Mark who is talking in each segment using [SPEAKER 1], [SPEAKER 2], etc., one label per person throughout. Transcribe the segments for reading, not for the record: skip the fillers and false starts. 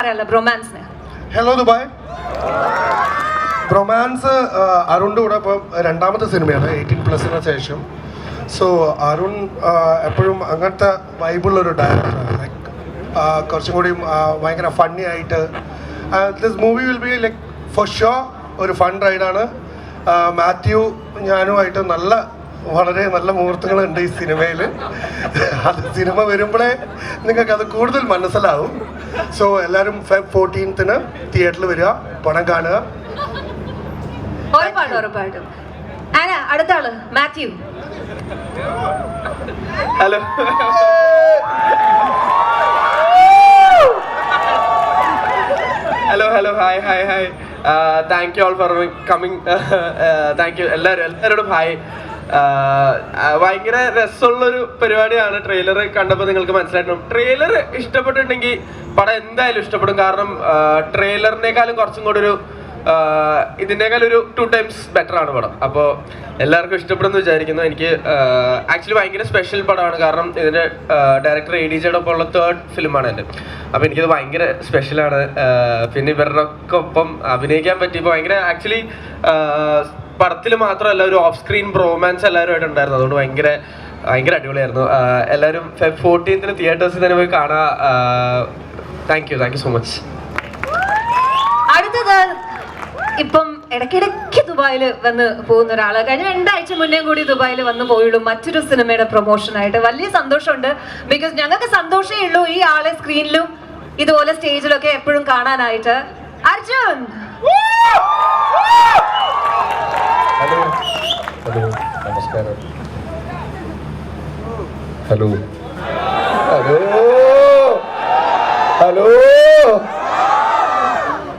[SPEAKER 1] ബ്രൊമാൻസിന്.
[SPEAKER 2] Hello Dubai. Bromance അരുണിൻ്റെ കൂടെ ഇപ്പം രണ്ടാമത്തെ സിനിമയാണ് 18+ ശേഷം. സോ അരുൺ എപ്പോഴും അങ്ങനത്തെ വൈബുള്ളൊരു ഡയറക്ടറാണ്. ലൈക്ക് കുറച്ചും കൂടി ഭയങ്കര ഫണ്ണി ആയിട്ട് this movie will be like for sure ഒരു ഫൺ റൈഡാണ്. മാത്യു ഞാനുമായിട്ട് വളരെ നല്ല മുഹൂർത്തങ്ങളുണ്ട് ഈ സിനിമയിൽ. അത് സിനിമ വരുമ്പോഴേ നിങ്ങൾക്കത് കൂടുതൽ മനസ്സിലാവും. സോ എല്ലാവരും Feb 14th തിയേറ്ററിൽ വരിക, പടം കാണുക.
[SPEAKER 1] ഉറപ്പായിട്ടും. അടുത്ത ആള് Mathew.
[SPEAKER 3] Hello hello hi thank you all for coming. Thank you എല്ലാവരോടും ഹായ്. ഭയങ്കര രസമുള്ളൊരു പരിപാടിയാണ്. ട്രെയിലർ കണ്ടപ്പോൾ നിങ്ങൾക്ക് മനസ്സിലായിട്ടുണ്ടാവും. ട്രെയിലർ ഇഷ്ടപ്പെട്ടിട്ടുണ്ടെങ്കിൽ പടം എന്തായാലും ഇഷ്ടപ്പെടും. കാരണം ട്രെയിലറിനേക്കാളും കുറച്ചും കൂടി ഇതിനേക്കാൾ ഒരു 2 times ബെറ്റർ ആണ് പടം. അപ്പോൾ എല്ലാവർക്കും ഇഷ്ടപ്പെടുമെന്ന് വിചാരിക്കുന്നു. എനിക്ക് ആക്ച്വലി ഭയങ്കര സ്പെഷ്യൽ പടമാണ്. കാരണം ഇതിൻ്റെ ഡയറക്ടർ ADJ ഒപ്പം ഉള്ള 3rd ഫിലിമാണ് എൻ്റെ. അപ്പോൾ എനിക്കത് ഭയങ്കര സ്പെഷ്യലാണ്. പിന്നെ ഇവരുടെ ഒപ്പം അഭിനയിക്കാൻ പറ്റിയപ്പോൾ ഭയങ്കര ആക്ച്വലി പടത്തിൽ മാത്രമല്ല ഒരു ഓഫ് സ്ക്രീൻ ബ്രോമാൻസ് എല്ലാവരുമായിട്ട് ഉണ്ടായിരുന്നു. അതുകൊണ്ട് ഭയങ്കര അടിപൊളിയായിരുന്നു. എല്ലാവരും Feb 14th തിയേറ്റേഴ്സിൽ തന്നെ പോയി കാണുക. Thank you so much.
[SPEAKER 1] അടുത്തത് ഇപ്പം ഇടയ്ക്കിടയ്ക്ക് ദുബായിൽ വന്ന് പോകുന്ന ഒരാള്. കഴിഞ്ഞ 2 ആഴ്ച മുന്നേ കൂടി ദുബായിൽ വന്ന് പോയുള്ളൂ മറ്റൊരു സിനിമയുടെ പ്രൊമോഷനായിട്ട്. വലിയ സന്തോഷമുണ്ട്. ബിക്കോസ് ഞങ്ങൾക്ക് സന്തോഷമേ ഉള്ളൂ ഈ ആളെ സ്ക്രീനിലും ഇതുപോലെ സ്റ്റേജിലൊക്കെ എപ്പോഴും കാണാനായിട്ട്. അർജുൻ.
[SPEAKER 4] ഹലോ നമസ്കാരം. ഹലോ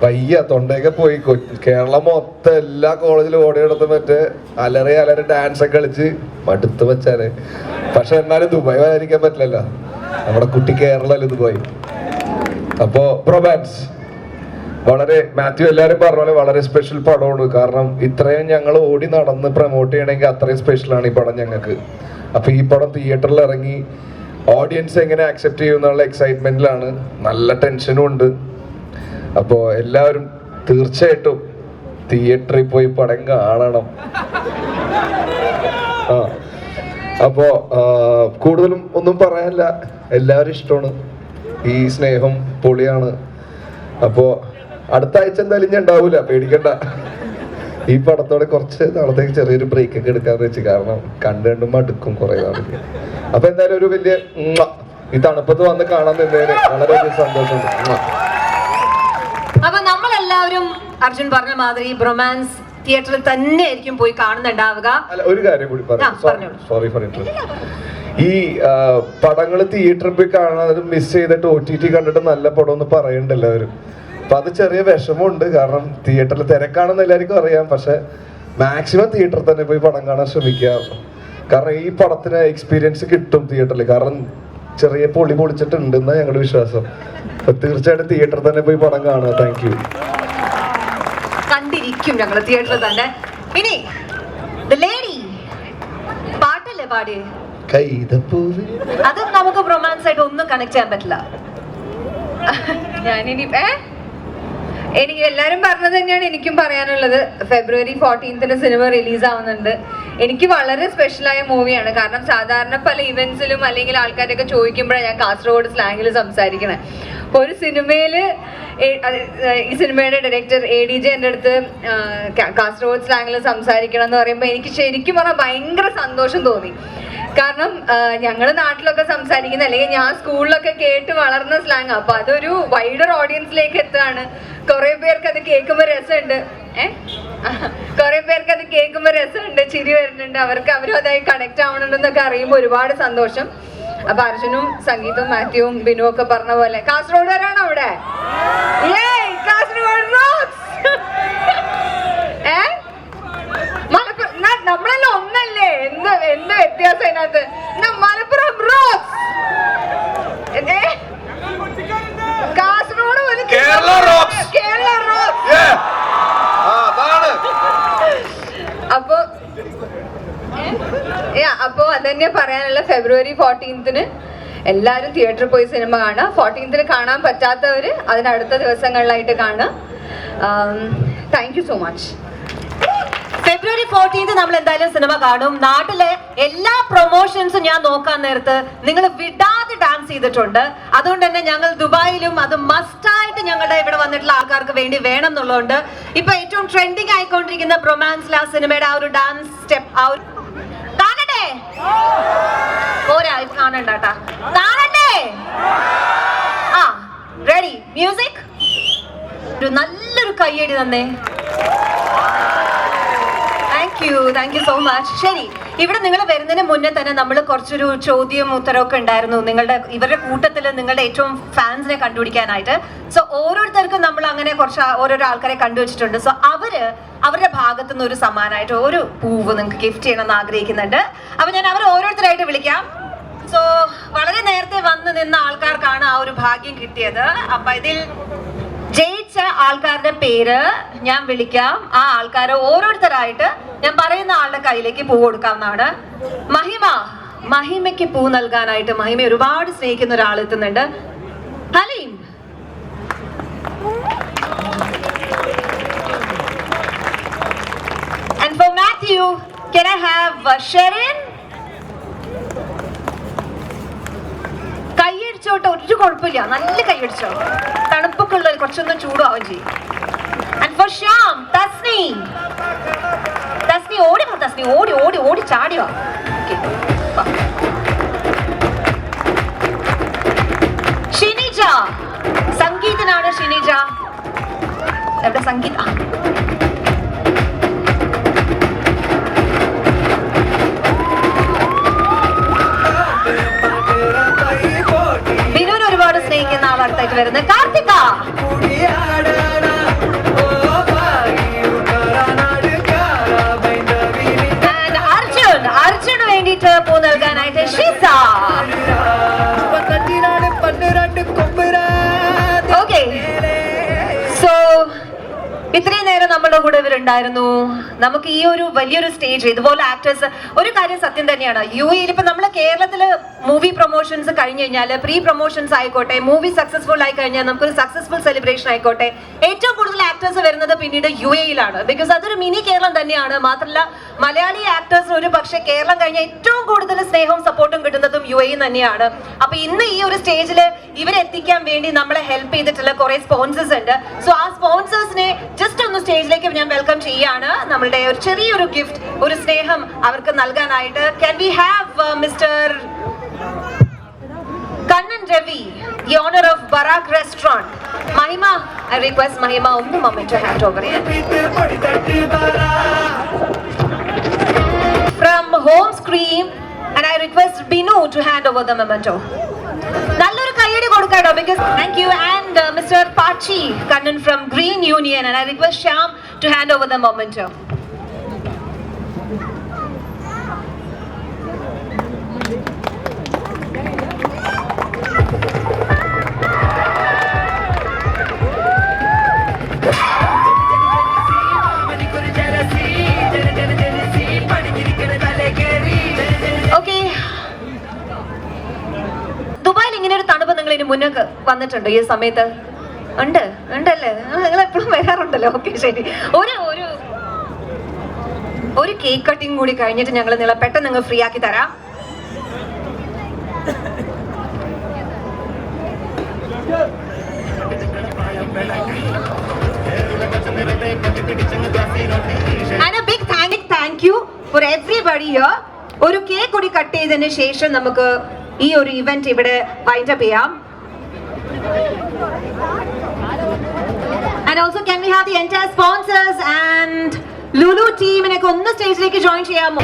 [SPEAKER 4] പയ്യ തൊണ്ടയൊക്കെ പോയി. കേരളം മൊത്തം എല്ലാ കോളേജിലും ഓടിയെടുത്ത് മറ്റേ അലറി ഡാൻസ് ഒക്കെ കളിച്ച് മടുത്ത് വെച്ചാല്. പക്ഷെ എന്നാലും ദുബായ് വരാതിരിക്കാൻ പറ്റില്ലല്ലോ. നമ്മുടെ കുട്ടി കേരളല്ലേ ദുബായ്. അപ്പോ ബ്രൊമാൻസ് വളരെ മാത്യു എല്ലാവരും പറഞ്ഞ പോലെ വളരെ സ്പെഷ്യൽ പടമാണ്. കാരണം ഇത്രയും ഞങ്ങൾ ഓടി നടന്ന് പ്രൊമോട്ട് ചെയ്യണമെങ്കിൽ അത്രയും സ്പെഷ്യലാണ് ഈ പടം ഞങ്ങൾക്ക്. അപ്പൊ ഈ പടം തിയേറ്ററിൽ ഇറങ്ങി ഓഡിയൻസ് എങ്ങനെ ആക്സെപ്റ്റ് ചെയ്യുമെന്നുള്ള എക്സൈറ്റ്മെന്റിലാണ്. നല്ല ടെൻഷനും ഉണ്ട്. അപ്പോൾ എല്ലാവരും തീർച്ചയായിട്ടും തിയേറ്ററിൽ പോയി പടം കാണണം. അപ്പോ കൂടുതലും ഒന്നും പറയാനില്ല. എല്ലാവരും ഇഷ്ടമാണ്. ഈ സ്നേഹം പൊളിയാണ്. അപ്പോ അടുത്ത ആഴ്ച എന്തായാലും ഞാൻ ഉണ്ടാവൂല, പേടിക്കണ്ട. ഈ പടത്തോടെ കുറച്ച് നാളത്തേക്ക് ചെറിയൊരു ബ്രേക്ക് ഒക്കെ എടുക്കാന്ന് വെച്ച്. കാരണം കണ്ടു മടുക്കും കുറെ നാൾക്ക്. അപ്പൊ എന്തായാലും ഒരു വലിയ ഈ തണുപ്പത്ത് വന്ന് കാണാൻ നിന്നതിന് വളരെയധികം സന്തോഷമുണ്ട്.
[SPEAKER 1] അപ്പൊ നമ്മളെല്ലാവരും അർജുൻ പറഞ്ഞ മാതിരി ബ്രൊമാൻസ് തിയേറ്ററിൽ തന്നെ ആയിരിക്കും പോയി കാണുന്നുണ്ടാവുക.
[SPEAKER 4] ഒരു കാര്യം കൂടി പറയാം. Sorry for interruption. ഈ പടങ്ങൾ തിയേറ്ററിൽ പോയി കാണാൻ മിസ് ചെയ്തിട്ട് OTT കണ്ടിട്ട് നല്ല പടം എന്ന് പറയണ്ട എല്ലാവരും. അപ്പൊ അത് ചെറിയ വിഷമമുണ്ട്. കാരണം തിയേറ്ററിൽ തിരക്കാണെന്ന് എല്ലാവർക്കും അറിയാം. പക്ഷെ മാക്സിമം തിയേറ്ററിൽ തന്നെ പോയി പടം കാണാൻ ശ്രമിക്കുക. കാരണം ഈ പടത്തിന് എക്സ്പീരിയൻസ് കിട്ടും തിയേറ്ററിൽ. കാരണം ചെറിയ പൊളിച്ചിട്ടുണ്ടെന്നാണ് ഞങ്ങളുടെ വിശ്വാസം. അപ്പൊ തീർച്ചയായിട്ടും തിയേറ്ററിൽ തന്നെ പോയി പടം കാണുക. Thank you.
[SPEAKER 1] കണ്ടിരിക്കും ഞങ്ങൾ തിയേറ്ററിൽ തന്നെ. ഇനി ലേഡി പാട്ടല്ലേ പാടിയേ? അത് നമുക്ക് റൊമാൻസ് ആയിട്ട് ഒന്നും കണക്ട് ചെയ്യാൻ പറ്റില്ല.
[SPEAKER 5] എനിക്ക് എല്ലാവരും പറഞ്ഞത് തന്നെയാണ് എനിക്കും പറയാനുള്ളത്. February 14th സിനിമ റിലീസ് ആവുന്നുണ്ട്. എനിക്ക് വളരെ സ്പെഷ്യലായ മൂവിയാണ്. കാരണം സാധാരണ പല ഇവന്റ്സിലും അല്ലെങ്കിൽ ആൾക്കാരൊക്കെ ചോദിക്കുമ്പോഴാണ് ഞാൻ കാസർഗോഡ് സ്ലാങ്ങിൽ സംസാരിക്കണേ. ഒരു സിനിമയില് ഈ സിനിമയുടെ ഡയറക്ടർ ADJ എൻ്റെ അടുത്ത് കാസർഗോഡ് സ്ലാങ്ങിൽ സംസാരിക്കണം എന്ന് പറയുമ്പോൾ എനിക്ക് ശരിക്കും പറഞ്ഞാൽ ഭയങ്കര സന്തോഷം തോന്നി. കാരണം ഞങ്ങൾ നാട്ടിലൊക്കെ സംസാരിക്കുന്ന അല്ലെങ്കിൽ ഞാൻ സ്കൂളിലൊക്കെ കേട്ട് വളർന്ന സ്ലാങ്. അപ്പൊ അതൊരു വൈഡർ ഓഡിയൻസിലേക്ക് എത്തുകയാണ്. കുറെ പേർക്ക് അത് കേൾക്കുമ്പോൾ രസമുണ്ട്. ചിരി വരുന്നുണ്ട്. അവരും അതായി കണക്ട് ആവണുണ്ടെന്നൊക്കെ അറിയുമ്പോൾ ഒരുപാട് സന്തോഷം. അപ്പൊ അർജുനും സംഗീതവും മാത്യുവും ബിനു ഒക്കെ പറഞ്ഞ പോലെ കാസർഗോഡുകാരാണോ അവിടെ? കാസർഗോഡ് നമ്മളെല്ലാം ഒന്നല്ലേ? എന്ത് വ്യത്യാസം അതിനകത്ത്? മലപ്പുറം റോക്സ്, കാസർഗോഡ് ഒരു കേരള റോക്സ്. അപ്പൊ അതന്നെ പറയാനുള്ള. February 14th എല്ലാവരും തിയേറ്ററിൽ പോയി സിനിമ കാണുക. 14th കാണാൻ പറ്റാത്തവർ അതിനടുത്ത ദിവസങ്ങളിലായിട്ട് കാണുക. Thank you so much.
[SPEAKER 1] ഫെബ്രുവരി 14 നമ്മൾ എന്തായാലും സിനിമ കാണും. നാട്ടിലെ എല്ലാ പ്രൊമോഷൻസും ഞാൻ നോക്കാൻ നേരത്ത് നിങ്ങൾ വിടാതെ ഡാൻസ് ചെയ്തിട്ടുണ്ട്. അതുകൊണ്ട് തന്നെ ഞങ്ങൾ ദുബായിലും അത് മസ്റ്റായിട്ട് ഞങ്ങളുടെ ഇവിടെ വന്നിട്ടുള്ള ആൾക്കാർക്ക് വേണ്ടി വേണം എന്നുള്ളതുകൊണ്ട് ഇപ്പൊ ഏറ്റവും ട്രെൻഡിങ് ആയിക്കൊണ്ടിരിക്കുന്ന ബ്രൊമാൻസ് ലാ സിനിമയുടെ ആ ഒരു ഡാൻസ് സ്റ്റെപ്പ് കാണണ്ടേ? പോരാ, ഇത് കാണണ്ടാട്ടാ, കാണണ്ടേ? ആ റെഡി, മ്യൂസിക്. ഒരു നല്ലൊരു കയ്യടി തന്നേ. Thank you so much. ശരി, ഇവിടെ നിങ്ങൾ വരുന്നതിന് മുന്നേ തന്നെ നമ്മൾ കുറച്ചൊരു ചോദ്യം ഉത്തരവൊക്കെ ഉണ്ടായിരുന്നു ഇവരുടെ കൂട്ടത്തിൽ നിങ്ങളുടെ ഏറ്റവും ഫാൻസിനെ കണ്ടുപിടിക്കാനായിട്ട്. സോ ഓരോരുത്തർക്കും നമ്മൾ അങ്ങനെ കുറച്ച് ഓരോരോ ആൾക്കാരെ കണ്ടുവച്ചിട്ടുണ്ട്. സോ അവരുടെ ഭാഗത്തു നിന്ന് ഒരു സമ്മാനമായിട്ട് ഒരു പൂവ് നിങ്ങൾക്ക് ഗിഫ്റ്റ് ചെയ്യണമെന്ന് ആഗ്രഹിക്കുന്നുണ്ട്. അപ്പൊ ഞാൻ അവരെ ഓരോരുത്തരായിട്ട് വിളിക്കാം. സോ വളരെ നേരത്തെ വന്ന് നിന്ന ആൾക്കാർക്കാണ് ആ ഒരു ഭാഗ്യം കിട്ടിയത്. അപ്പൊ ഇതിൽ ജയിച്ച ആൾക്കാരുടെ പേര് ഞാൻ വിളിക്കാം. ആ ആൾക്കാരെ ഓരോരുത്തരായിട്ട് ഞാൻ പറയുന്ന ആളുടെ കയ്യിലേക്ക് പൂ കൊടുക്കാവുന്നതാണ്. മഹിമയ്ക്ക് പൂ നൽകാനായിട്ട് മഹിമ ഒരുപാട് സ്നേഹിക്കുന്ന ഒരാൾ എത്തുന്നുണ്ട്. Haleem, and for Matthew, can I have Sherin? കൈയടിച്ചോട്ടെ, ഒരു കുഴപ്പമില്ല, നല്ല കൈയടിച്ചോ, തണുപ്പൊക്കെ ഉള്ള കുറച്ചൊന്നും ചൂടാവും ചെയ്യും. And for Shyam, Tasni ഓടി വാ, തസ്നി ഓടി ഓടി ഓടി ചാടി വാ. ഷിനിജ, സംഗീതനാണ് ഷിനിജ. എവിടെ സംഗീത? വിനോന് ഒരുപാട് സ്നേഹിക്കുന്ന ആളായിട്ട് വരുന്നത് കാർത്തിക. അർജുന് വേണ്ടിയിട്ട് പൂ നൽകാനായിട്ട് ഷിസ. ഓക്കെ, സോ ഇത്രയും നേരം നമ്മളുടെ കൂടെ ഇവരുണ്ടായിരുന്നു. നമുക്ക് ഈ ഒരു വലിയൊരു സ്റ്റേജ് ഇതുപോലെ ആക്ടേഴ്സ്, ഒരു കാര്യം സത്യം തന്നെയാണ്, UAE ഇപ്പൊ നമ്മള് കേരളത്തില് മൂവി പ്രൊമോഷൻസ് കഴിഞ്ഞു കഴിഞ്ഞാൽ പ്രീ പ്രൊമോഷൻസ് ആയിക്കോട്ടെ, മൂവി സക്സസ്ഫുൾ ആയി കഴിഞ്ഞാൽ നമുക്കൊരു സക്സസ്ഫുൾ സെലിബ്രേഷൻ ആയിക്കോട്ടെ, ഏറ്റവും കൂടുതൽ ആക്ടേഴ്സ് വരുന്നത് പിന്നീട് UAE-ലാണ്. ബിക്കോസ് അതൊരു മിനി കേരളം തന്നെയാണ്. മാത്രമല്ല മലയാളി ആക്ടേഴ്സിന് ഒരു പക്ഷേ കേരളം കഴിഞ്ഞ ഏറ്റവും കൂടുതൽ സ്നേഹവും സപ്പോർട്ടും കിട്ടുന്നതും UAE തന്നെയാണ്. അപ്പൊ ഇന്ന് ഈ ഒരു സ്റ്റേജിൽ ഇവരെത്തിക്കാൻ വേണ്ടി നമ്മളെ ഹെൽപ്പ് ചെയ്തിട്ടുള്ള കുറെ സ്പോൺസേഴ്സ് ഉണ്ട്. സോ ആ സ്പോൺസേഴ്സിനെ ജസ്റ്റ് ഒന്ന് സ്റ്റേജിലേക്ക് ഞാൻ വെൽക്കം ചെയ്യാണ്. നമ്മളുടെ ഒരു ചെറിയൊരു ഗിഫ്റ്റ്, ഒരു സ്നേഹം അവർക്ക് നൽകാനായിട്ട്. Can we have Mr. Kannan Ravi, the owner of Barak Restaurant. Mahima, I request Mahima one moment to hand over here. From Home Screen, and I request Binu to hand over the memento. നല്ലൊരു കയ്യടി കൊടുക്കാട്ടോ, because thank you. And Mr. Pachi Kannan from Green Union, and I request Shyam to hand over the memento. Okay. ദുബായിൽ ഇങ്ങനെ ഒരു തണുപ്പ് നിങ്ങൾ ഇനി മുന്നേ വന്നിട്ടുണ്ടോ ഈ സമയത്ത്? ഉണ്ടല്ലേ, നിങ്ങൾ എപ്പോഴും വരാറുണ്ടല്ലോ. ഓക്കെ, ശരി. ഒരു കേക്ക് കട്ടിങ് കൂടി കഴിഞ്ഞിട്ട് ഞങ്ങൾ നിങ്ങളെ പെട്ടെന്ന് നിങ്ങൾ ഫ്രീ ആക്കി തരാം. And a big thank you for everybody here. ഒരു കേക്ക് കൂടി കട്ട് ചെയ്തതിന് ശേഷം നമുക്ക് ഈ ഒരു ഇവന്റ് ഇവിടെ വൈൻഡ് അപ്പ് ചെയ്യാം. And also can we have the entire sponsors and Lulu team നെ ഒന്ന് സ്റ്റേജിലേക്ക് ജോയിൻ ചെയ്യാമോ?